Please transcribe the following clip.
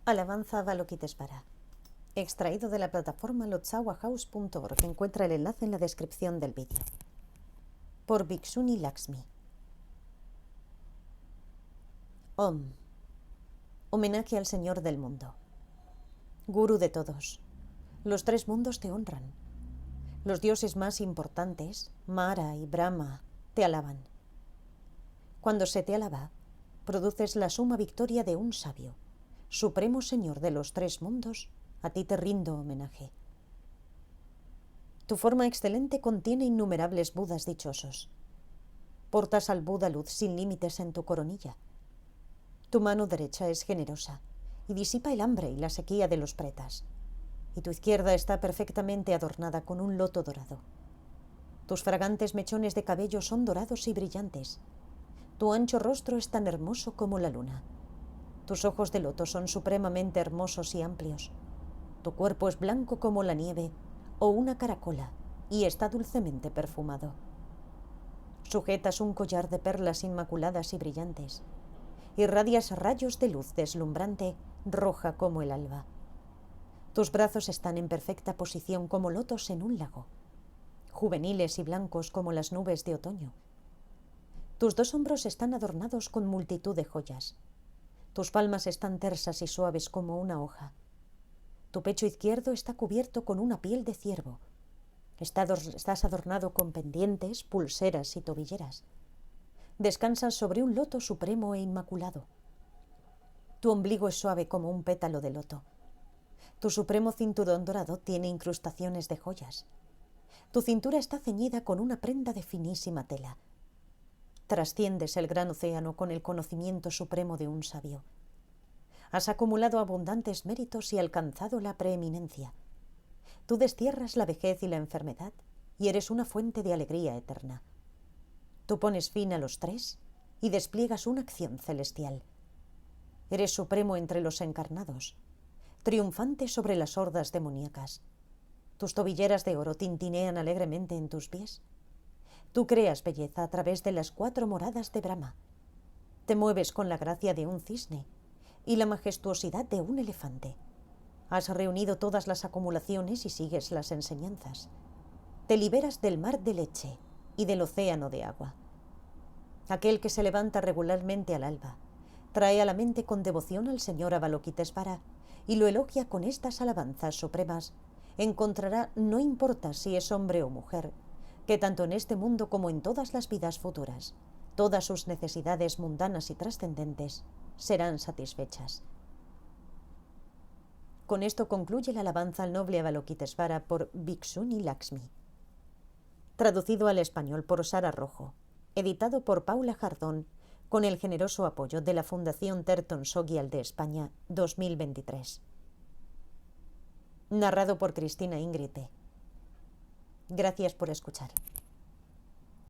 Alabanza Avalokitesvara. Extraído de la plataforma lotsawahouse.org. Encuentra el enlace en la descripción del vídeo. Por Bhikshuni Lakshmi. Om. Homenaje al Señor del mundo. Gurú de todos. Los tres mundos te honran. Los dioses más importantes, Mara y Brahma, te alaban. Cuando se te alaba, produces la suma victoria de un sabio. Supremo Señor de los tres mundos, a ti te rindo homenaje. Tu forma excelente contiene innumerables Budas dichosos. Portas al Buda luz sin límites en tu coronilla. Tu mano derecha es generosa y disipa el hambre y la sequía de los pretas. Y tu izquierda está perfectamente adornada con un loto dorado. Tus fragantes mechones de cabello son dorados y brillantes. Tu ancho rostro es tan hermoso como la luna. Tus ojos de loto son supremamente hermosos y amplios. Tu cuerpo es blanco como la nieve o una caracola y está dulcemente perfumado. Sujetas un collar de perlas inmaculadas y brillantes. Irradias rayos de luz deslumbrante, roja como el alba. Tus brazos están en perfecta posición como lotos en un lago, juveniles y blancos como las nubes de otoño. Tus dos hombros están adornados con multitud de joyas. Tus palmas están tersas y suaves como una hoja. Tu pecho izquierdo está cubierto con una piel de ciervo. Estás adornado con pendientes, pulseras y tobilleras. Descansas sobre un loto supremo e inmaculado. Tu ombligo es suave como un pétalo de loto. Tu supremo cinturón dorado tiene incrustaciones de joyas. Tu cintura está ceñida con una prenda de finísima tela. Trasciendes el gran océano con el conocimiento supremo de un sabio. Has acumulado abundantes méritos y alcanzado la preeminencia. Tú destierras la vejez y la enfermedad y eres una fuente de alegría eterna. Tú pones fin a los tres y despliegas una acción celestial. Eres supremo entre los encarnados, triunfante sobre las hordas demoníacas. Tus tobilleras de oro tintinean alegremente en tus pies. Tú creas belleza a través de las 4 moradas de Brahma. Te mueves con la gracia de un cisne y la majestuosidad de un elefante. Has reunido todas las acumulaciones y sigues las enseñanzas. Te liberas del mar de leche y del océano de agua. Aquel que se levanta regularmente al alba, trae a la mente con devoción al Señor Avalokitesvara y lo elogia con estas alabanzas supremas, encontrará, no importa si es hombre o mujer, que tanto en este mundo como en todas las vidas futuras, todas sus necesidades mundanas y trascendentes serán satisfechas. Con esto concluye la alabanza al noble Avalokitesvara por Bhikshuni Lakshmi. Traducido al español por Sara Rojo, editado por Paula Jardón, con el generoso apoyo de la Fundación Terton Sogial de España 2023. Narrado por Cristina Ingrite. Gracias por escuchar.